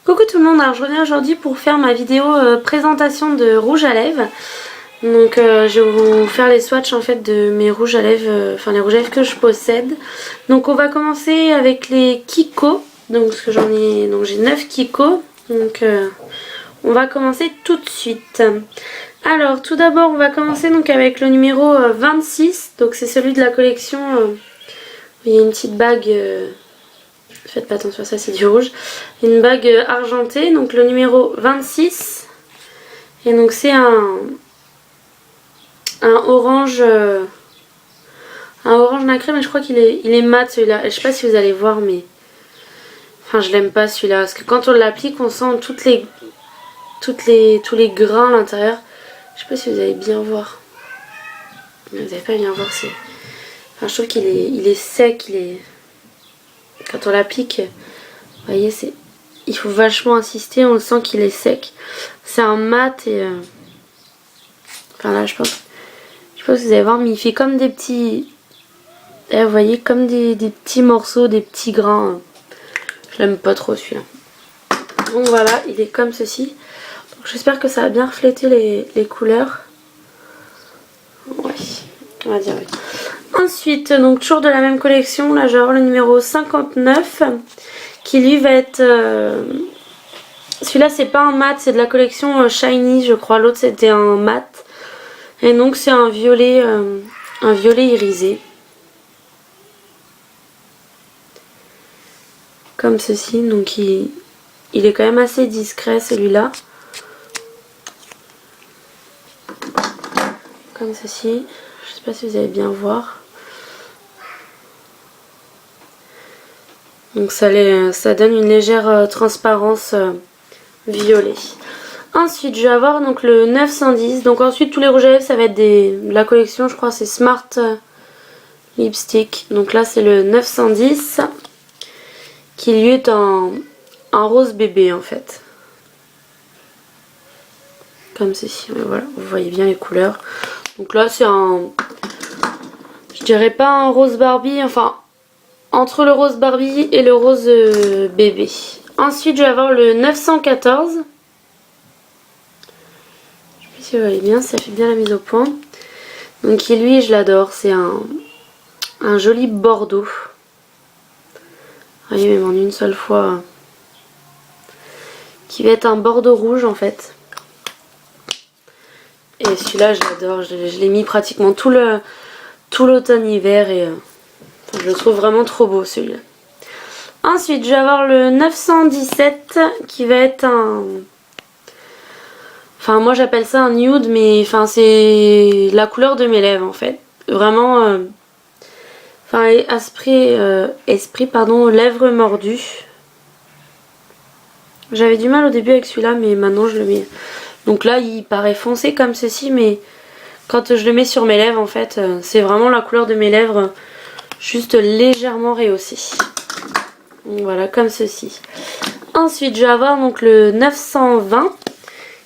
Coucou tout le monde, alors je reviens aujourd'hui pour faire ma vidéo présentation de rouge à lèvres. Donc je vais vous faire les swatchs en fait de mes rouges à lèvres, enfin les rouges à lèvres que je possède. Donc on va commencer avec les Kiko, donc parce que j'ai 9 Kiko. Donc on va commencer tout de suite. Alors tout d'abord on va commencer donc avec le numéro 26, donc c'est celui de la collection, il y a une petite bague... Faites pas attention à ça, c'est du rouge. Une bague argentée, donc le numéro 26. Et donc c'est un orange nacré, mais je crois qu'il est mat celui-là. Je sais pas si vous allez voir, mais enfin je l'aime pas celui-là parce que quand on l'applique, on sent tous les grains à l'intérieur. Je sais pas si vous allez bien voir. Vous n'allez pas bien voir, c'est. Enfin, je trouve qu'il est sec, quand on l'applique, vous voyez, il faut vachement insister, on le sent qu'il est sec. C'est un mat et... Enfin là, je pense que vous allez voir, mais il fait comme des petits... Vous voyez, comme des petits morceaux, des petits grains. Je l'aime pas trop celui-là. Donc voilà, il est comme ceci. J'espère que ça va bien refléter les couleurs. Ouais, on va dire oui. Ensuite, donc toujours de la même collection, là je vais avoir le numéro 59 qui lui va être... Celui-là c'est pas un mat, c'est de la collection Shiny je crois, l'autre c'était un mat. Et donc c'est un violet irisé. Comme ceci, donc il est quand même assez discret celui-là. Comme ceci, je sais pas si vous allez bien voir. Donc ça donne une légère transparence violet. Ensuite je vais avoir donc le 910. Donc ensuite tous les rouges à lèvres ça va être de la collection, je crois c'est Smart Lipstick. Donc là c'est le 910 qui lui est en rose bébé en fait. Comme ceci, voilà, vous voyez bien les couleurs. Donc là c'est je dirais pas un rose Barbie, enfin entre le rose Barbie et le rose bébé. Ensuite, je vais avoir le 914. Je sais pas si vous voyez bien, ça fait bien la mise au point. Donc lui, je l'adore. C'est un joli bordeaux. Vous voyez, même en une seule fois. Qui va être un bordeaux rouge en fait. Et celui-là, je l'adore. Je l'ai mis pratiquement tout l'automne-hiver et... je le trouve vraiment trop beau celui-là. Ensuite, je vais avoir le 917 qui va être un... Enfin, moi j'appelle ça un nude, mais enfin, c'est la couleur de mes lèvres en fait. Vraiment... Enfin, esprit, pardon, lèvres mordues. J'avais du mal au début avec celui-là, mais maintenant je le mets... Donc là, il paraît foncé comme ceci, mais quand je le mets sur mes lèvres, en fait, c'est vraiment la couleur de mes lèvres... juste légèrement rehaussé. Donc voilà, comme ceci. Ensuite, je vais avoir donc le 920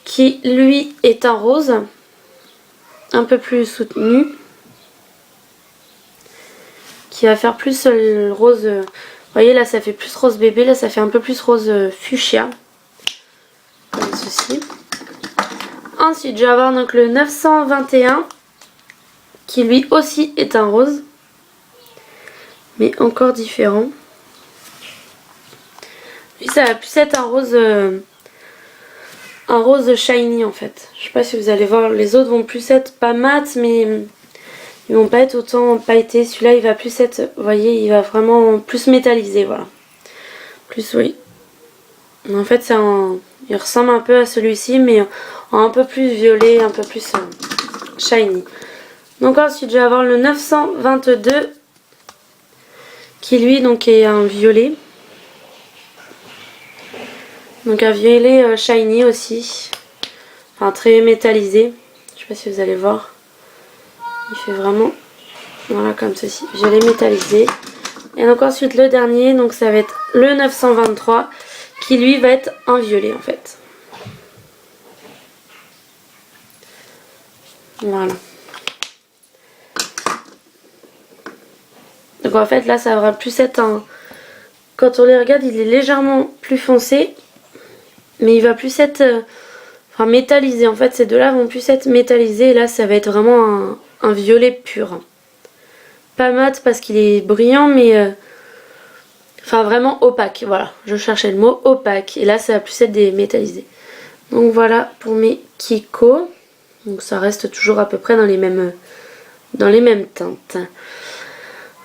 qui lui est un rose un peu plus soutenu, qui va faire plus le rose. Vous voyez là, ça fait plus rose bébé, là ça fait un peu plus rose fuchsia, comme ceci. Ensuite, je vais avoir donc le 921 qui lui aussi est un rose, mais encore différent. Lui, ça va plus être un rose shiny en fait. Je sais pas si vous allez voir, les autres vont plus être pas mat, mais ils vont pas être autant pailletés. Celui-là, il va plus être, vous voyez, il va vraiment plus métallisé, voilà. Plus, oui. En fait, il ressemble un peu à celui-ci, mais en un peu plus violet, un peu plus shiny. Donc ensuite, je vais avoir le 922 qui lui donc est un violet. Donc un violet shiny aussi. Enfin très métallisé. Je sais pas si vous allez voir. Il fait vraiment, voilà, comme ceci. Violet métallisé. Et donc ensuite le dernier, donc ça va être le 923 qui lui va être un violet en fait. Voilà. Donc en fait là ça va plus être un... Quand on les regarde, il est légèrement plus foncé. mais il va plus être enfin métallisé. En fait ces deux là vont plus être métallisés et là ça va être vraiment un violet pur. Pas mat parce qu'il est brillant mais enfin vraiment opaque, voilà, je cherchais le mot opaque et là ça va plus être des métallisés. Donc voilà pour mes Kiko. Donc ça reste toujours à peu près dans les mêmes teintes.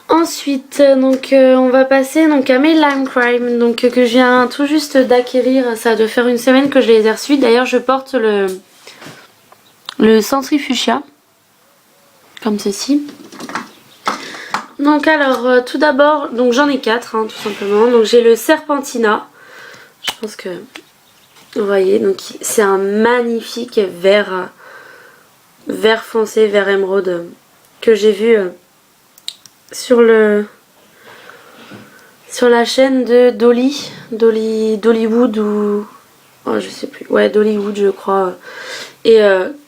Ensuite donc on va passer donc à mes Lime Crime donc que je viens tout juste d'acquérir. Ça doit faire une semaine que je les ai reçus. D'ailleurs je porte le Centrifugia comme ceci. Donc alors tout d'abord donc j'en ai 4 hein, tout simplement. Donc j'ai le Serpentina. Je pense que vous voyez, donc c'est un magnifique vert foncé, vert émeraude que j'ai vu sur la chaîne de Dollywood ou oh, je sais plus, ouais Dollywood je crois. Et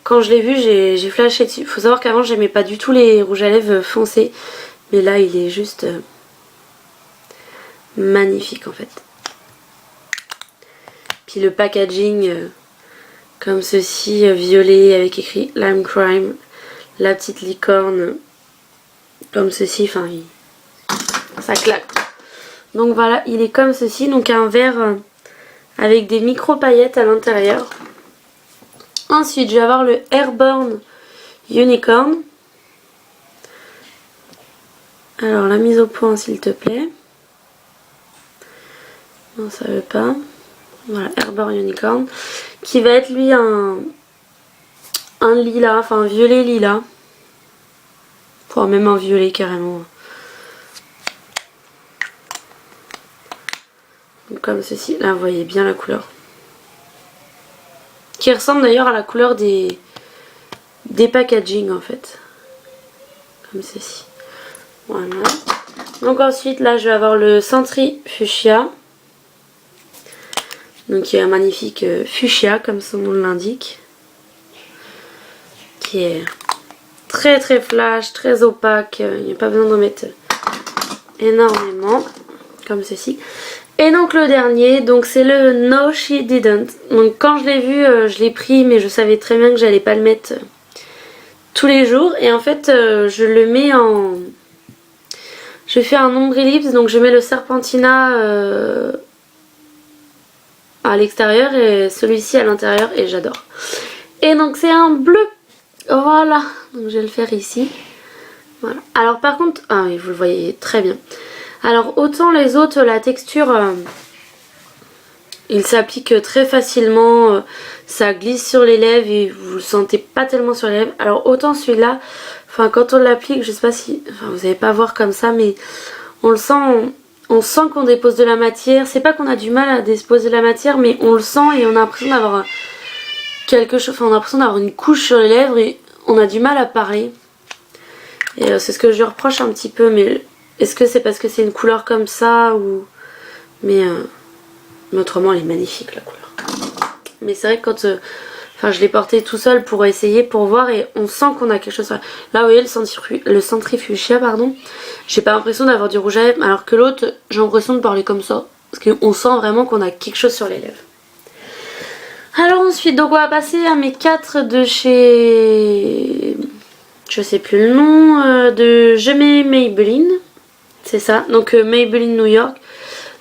quand je l'ai vu j'ai flashé dessus. Faut savoir qu'avant j'aimais pas du tout les rouges à lèvres foncés, mais là il est juste magnifique en fait. Puis le packaging comme ceci, violet avec écrit Lime Crime, la petite licorne comme ceci, enfin ça claque. Donc voilà, il est comme ceci, donc un vert avec des micro paillettes à l'intérieur. Ensuite je vais avoir le Airborne Unicorn. Alors la mise au point s'il te plaît. Non ça veut pas. Voilà, Airborne Unicorn. Qui va être lui un lilas, enfin un violet lilas. Enfin même un violet carrément. Donc, comme ceci, là vous voyez bien la couleur. Qui ressemble d'ailleurs à la couleur des packaging en fait. Comme ceci. Voilà. Donc ensuite là je vais avoir le Centrifugia. Donc il y a un magnifique fuchsia comme son nom l'indique. Qui est très très flash, très opaque. Il n'y a pas besoin d'en mettre énormément. Comme ceci. Et donc le dernier, donc c'est le No She Didn't. Donc quand je l'ai vu, je l'ai pris mais je savais très bien que j'allais pas le mettre tous les jours. Et en fait je le mets en... Je fais un ombre ellipse, donc je mets le Serpentina à l'extérieur et celui-ci à l'intérieur et j'adore. Et donc c'est un bleu. Voilà, donc je vais le faire ici. Voilà. Alors par contre, ah oui vous le voyez très bien. Alors autant les autres la texture il s'applique très facilement, ça glisse sur les lèvres et vous le sentez pas tellement sur les lèvres. Alors autant celui-là, enfin quand on l'applique, je sais pas si, enfin vous n'allez pas voir comme ça mais on le sent, on sent qu'on dépose de la matière. C'est pas qu'on a du mal à déposer de la matière mais on le sent et on a l'impression d'avoir quelque chose, enfin on a l'impression d'avoir une couche sur les lèvres et on a du mal à parler. Et c'est ce que je lui reproche un petit peu mais est-ce que c'est parce que c'est une couleur comme ça ou... Mais autrement elle est magnifique la couleur. Mais c'est vrai que quand... Enfin je l'ai porté tout seul pour essayer, pour voir et on sent qu'on a quelque chose... Là vous voyez le Centrifugia pardon. J'ai pas l'impression d'avoir du rouge à lèvres alors que l'autre j'ai l'impression de parler comme ça. Parce qu'on sent vraiment qu'on a quelque chose sur les lèvres. Alors ensuite donc on va passer à mes 4 de chez... Je sais plus le nom. De Je mets Maybelline. C'est ça, donc Maybelline New York.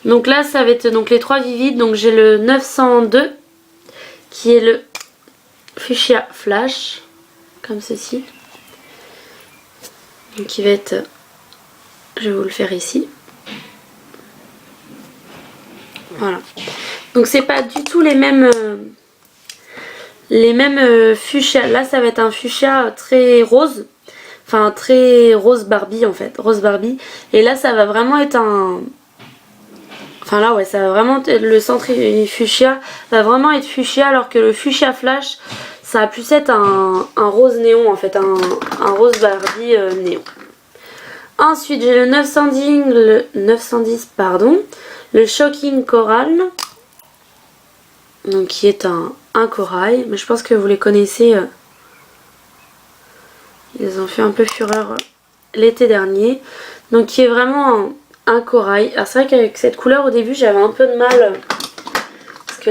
Donc là ça va être donc les 3 vivides. Donc j'ai le 902 qui est le Fuchsia Flash comme ceci. Donc qui va être, je vais vous le faire ici. Voilà. Donc c'est pas du tout les mêmes fuchsia. Là ça va être un fuchsia très rose. Enfin très rose Barbie en fait, rose Barbie. Et là ça va vraiment être un... Enfin là ouais ça va vraiment être... Le Centrifugia va vraiment être fuchsia alors que le fuchsia flash ça va plus être un rose néon en fait, un rose Barbie néon. Ensuite j'ai le 910 pardon, le Shocking Coral. Donc qui est un corail, mais je pense que vous les connaissez. Ils ont fait un peu fureur l'été dernier. Donc qui est vraiment un corail. Alors c'est vrai qu'avec cette couleur au début j'avais un peu de mal. Parce que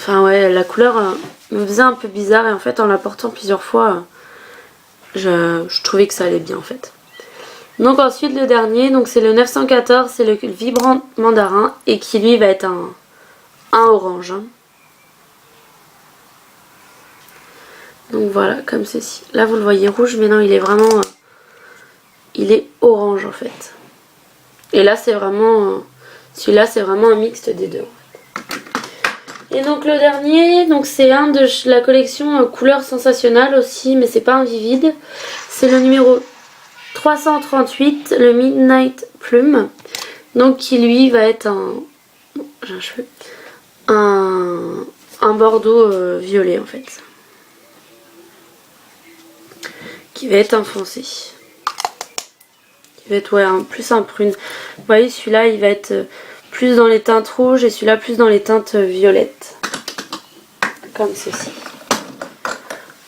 Enfin ouais, la couleur me faisait un peu bizarre et en fait en la portant plusieurs fois, je trouvais que ça allait bien en fait. Donc ensuite le dernier, donc c'est le 914, c'est le vibrant mandarin et qui lui va être un orange. Hein. Donc voilà, comme ceci. Là vous le voyez rouge, mais non il est vraiment, il est orange en fait. Et là c'est vraiment, celui-là c'est vraiment un mixte des deux. Et donc le dernier, donc c'est un de la collection couleur sensationnelle aussi, mais c'est pas un vivide. C'est le numéro 338, le Midnight Plume. Donc qui lui va être j'ai un cheveu, un bordeaux violet en fait. Qui va être un foncé. Qui va être ouais, plus un prune. Vous voyez celui-là il va être plus dans les teintes rouges et celui-là plus dans les teintes violettes. Comme ceci.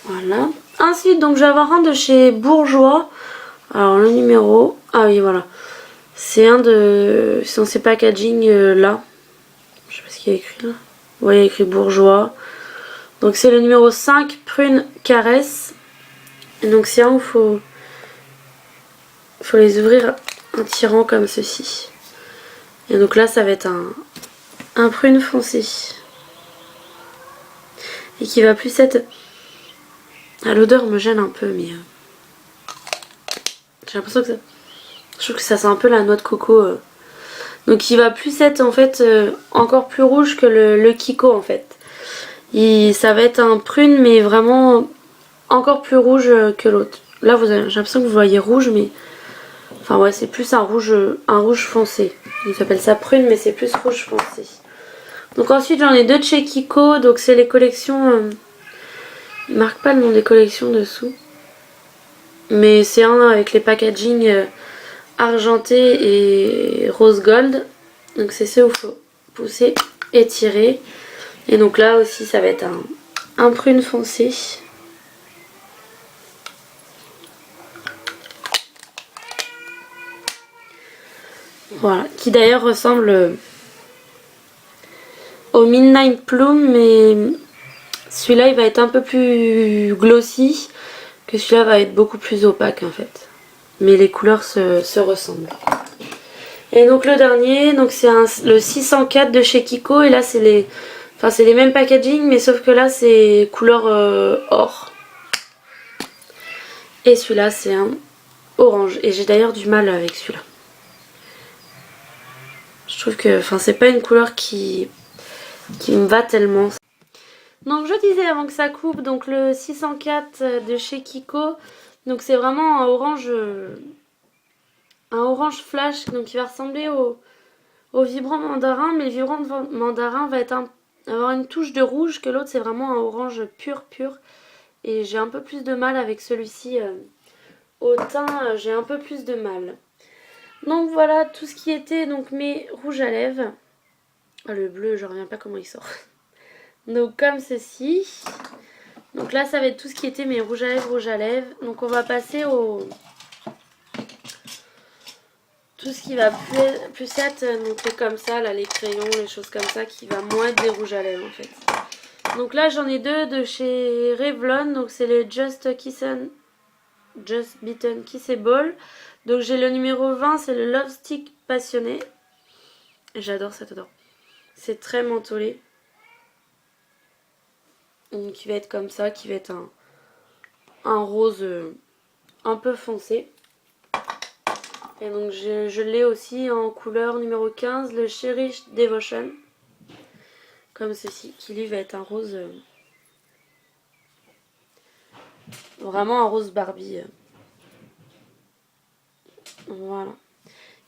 Voilà. Ensuite, donc je vais avoir un de chez Bourjois. Alors le numéro... Ah oui, voilà. C'est un de... C'est dans ces packaging là. Je sais pas ce qu'il y a écrit là. Vous voyez, il y a écrit Bourjois. Donc c'est le numéro 5, Prune Caresse. Et donc c'est un où faut les ouvrir en tirant comme ceci. Et donc là, ça va être un prune foncé. Et qui va plus être... Ah, l'odeur me gêne un peu, mais... J'ai l'impression que ça... Je trouve que ça sent un peu la noix de coco. Donc il va plus être en fait encore plus rouge que le Kiko en fait. Ça va être un prune mais vraiment encore plus rouge que l'autre. Là j'ai l'impression que vous voyez rouge mais... Enfin ouais c'est plus un rouge foncé. Ils appellent ça prune mais c'est plus rouge foncé. Donc ensuite j'en ai deux de chez Kiko. Donc c'est les collections... Ils marquent pas le nom des collections dessous. Mais c'est un avec les packaging argenté et rose gold. Donc c'est ceux où il faut pousser et tirer. Et donc là aussi ça va être un prune foncé. Voilà, qui d'ailleurs ressemble au Midnight Plume, mais celui-là il va être un peu plus glossy, que celui-là va être beaucoup plus opaque en fait. Mais les couleurs se ressemblent. Et donc le dernier, donc c'est le 604 de chez Kiko, et là c'est les mêmes packaging, mais sauf que là c'est couleur or. Et celui-là c'est un orange, et j'ai d'ailleurs du mal avec celui-là. Je trouve que c'est pas une couleur qui me va tellement. Donc je disais avant que ça coupe, donc le 604 de chez Kiko, donc c'est vraiment un orange flash, donc il va ressembler au vibrant mandarin, mais le vibrant mandarin va avoir une touche de rouge, que l'autre c'est vraiment un orange pur. Et j'ai un peu plus de mal avec celui-ci. Au teint, j'ai un peu plus de mal. Donc voilà tout ce qui était donc mes rouges à lèvres. Ah, le bleu, je reviens pas comment il sort. Donc comme ceci. Donc là ça va être tout ce qui était mes rouges à lèvres. Donc on va passer au... Tout ce qui va plus être donc comme ça, là, les crayons, les choses comme ça, qui va moins être des rouges à lèvres en fait. Donc là j'en ai deux de chez Revlon, donc c'est les Just Bitten Kissable. Donc j'ai le numéro 20, c'est le Love Stick Passionné. J'adore cette odeur. C'est très mentholé. Donc qui va être comme ça, qui va être un rose un peu foncé. Et donc je l'ai aussi en couleur numéro 15, le Cherish Devotion. Comme ceci, qui lui va être un rose... vraiment un rose Barbie. Voilà.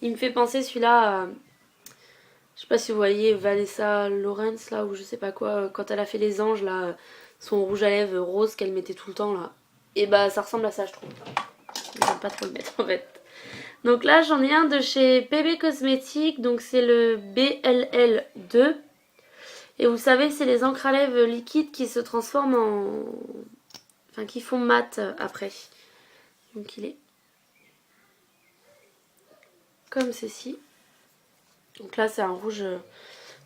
Il me fait penser celui-là à... Je sais pas si vous voyez Vanessa Lawrence là, ou je sais pas quoi, quand elle a fait les anges là, son rouge à lèvres rose qu'elle mettait tout le temps là. Et bah ça ressemble à ça je trouve. J'aime pas trop le mettre en fait. Donc là j'en ai un de chez PB Cosmetics, donc c'est le BLL2. Et vous savez c'est les encres à lèvres liquides qui se transforment en... Enfin qui font mat après. Donc il est comme ceci. Donc là c'est un rouge...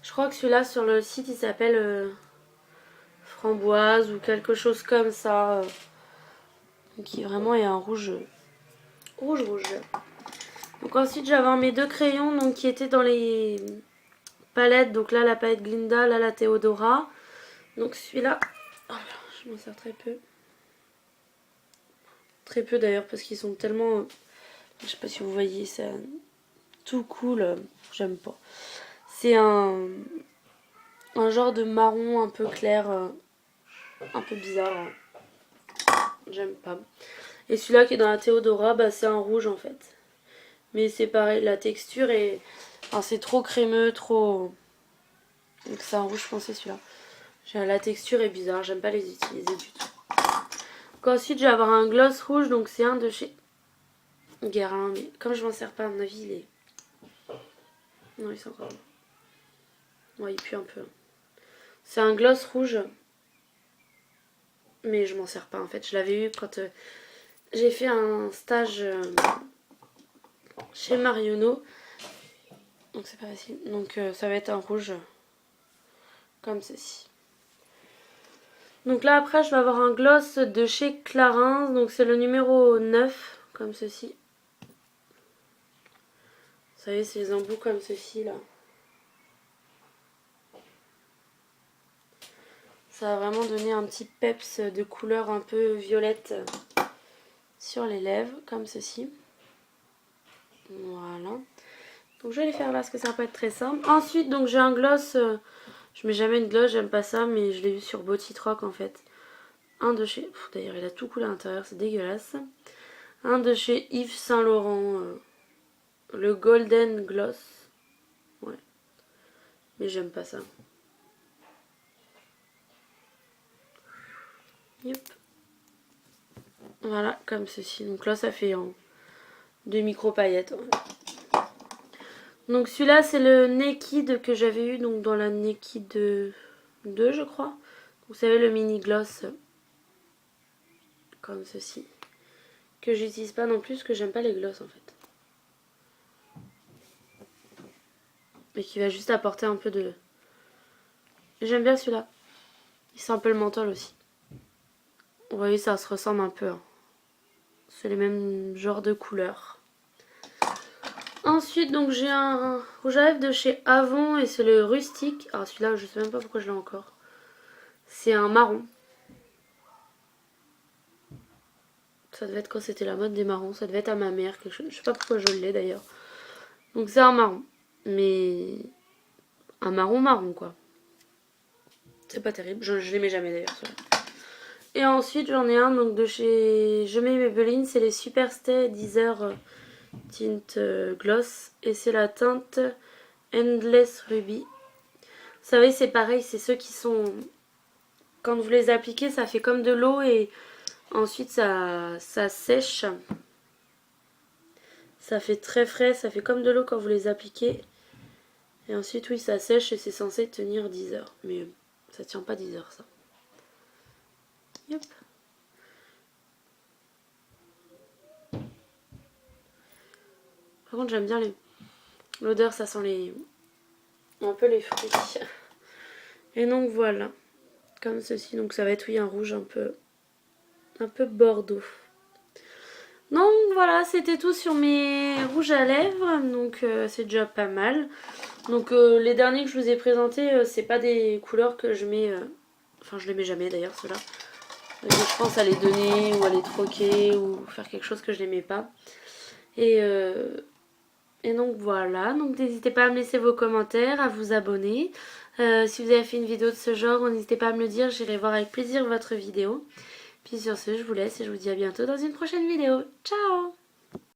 Je crois que celui-là sur le site il s'appelle framboise ou quelque chose comme ça. Qui vraiment est un rouge rouge. Donc ensuite je vais avoir mes deux crayons donc, qui étaient dans les palettes. Donc là la palette Glinda, là la Theodora. Donc celui-là, oh là, je m'en sers très peu. Très peu d'ailleurs parce qu'ils sont tellement... Je sais pas si vous voyez, c'est tout cool. J'aime pas. C'est un genre de marron un peu clair. Un peu bizarre. J'aime pas. Et celui-là qui est dans la Theodora, bah, c'est un rouge en fait. Mais c'est pareil, la texture est... Enfin, c'est trop crémeux, trop... Donc c'est un rouge foncé celui-là. La texture est bizarre, j'aime pas les utiliser du tout. Donc ensuite je vais avoir un gloss rouge, donc c'est un de chez Guerlain. Mais comme je m'en sers pas, à mon avis il est... Non, il est encore... Ouais, il pue un peu. C'est un gloss rouge. Mais je m'en sers pas en fait. Je l'avais eu quand j'ai fait un stage chez Marionneau. Donc c'est pas facile. Donc ça va être un rouge comme ceci. Donc là après je vais avoir un gloss de chez Clarins. Donc c'est le numéro 9 comme ceci. Vous savez c'est les embouts comme ceci là. Ça va vraiment donner un petit peps de couleur un peu violette sur les lèvres comme ceci. Voilà. Donc je vais les faire là parce que ça va pas être très simple. Ensuite donc j'ai un gloss, je mets jamais une gloss, j'aime pas ça, mais je l'ai eu sur Botitrock en fait. Un de chez, d'ailleurs il a tout coulé à l'intérieur, c'est dégueulasse. Un de chez Yves Saint Laurent, le Golden Gloss. Ouais. Mais j'aime pas ça. Yep. Voilà, comme ceci. Donc là ça fait en 2 micro paillettes. Ouais. Donc celui-là c'est le Naked que j'avais eu donc dans la Naked 2 je crois. Vous savez le mini gloss comme ceci. Que j'utilise pas non plus parce que j'aime pas les gloss en fait. Mais qui va juste apporter un peu de... J'aime bien celui-là. Il sent un peu le menthol aussi. Vous voyez ça se ressemble un peu. Hein. C'est les mêmes genres de couleurs. Ensuite donc j'ai un rouge à lèvres de chez Avon et c'est le rustique. Alors celui-là je sais même pas pourquoi je l'ai encore. C'est un marron. Ça devait être quand c'était la mode des marrons. Ça devait être à ma mère quelque chose. Je sais pas pourquoi je l'ai d'ailleurs. Donc c'est un marron. Mais un marron quoi. C'est pas terrible. Je les mets jamais d'ailleurs. Et ensuite j'en ai un donc de chez Je mets Maybelline. C'est les Superstay Deezer Tint Gloss. Et c'est la teinte Endless Ruby. Vous savez c'est pareil. C'est ceux qui sont... Quand vous les appliquez ça fait comme de l'eau et ensuite ça sèche. Ça fait très frais. Ça fait comme de l'eau quand vous les appliquez. Et ensuite oui ça sèche et c'est censé tenir 10 heures. Mais ça tient pas 10 heures ça. Yep. Par contre j'aime bien l'odeur, ça sent un peu les fruits. Et donc voilà, comme ceci. Donc ça va être oui un rouge un peu bordeaux. Donc voilà, c'était tout sur mes rouges à lèvres. Donc c'est déjà pas mal. Donc les derniers que je vous ai présentés, c'est pas des couleurs que je mets... Enfin je les mets jamais d'ailleurs ceux-là. Je pense à les donner ou à les troquer ou faire quelque chose que je les mets pas. Et donc voilà, donc n'hésitez pas à me laisser vos commentaires, à vous abonner. Si vous avez fait une vidéo de ce genre, n'hésitez pas à me le dire, j'irai voir avec plaisir votre vidéo. Puis sur ce, je vous laisse et je vous dis à bientôt dans une prochaine vidéo. Ciao!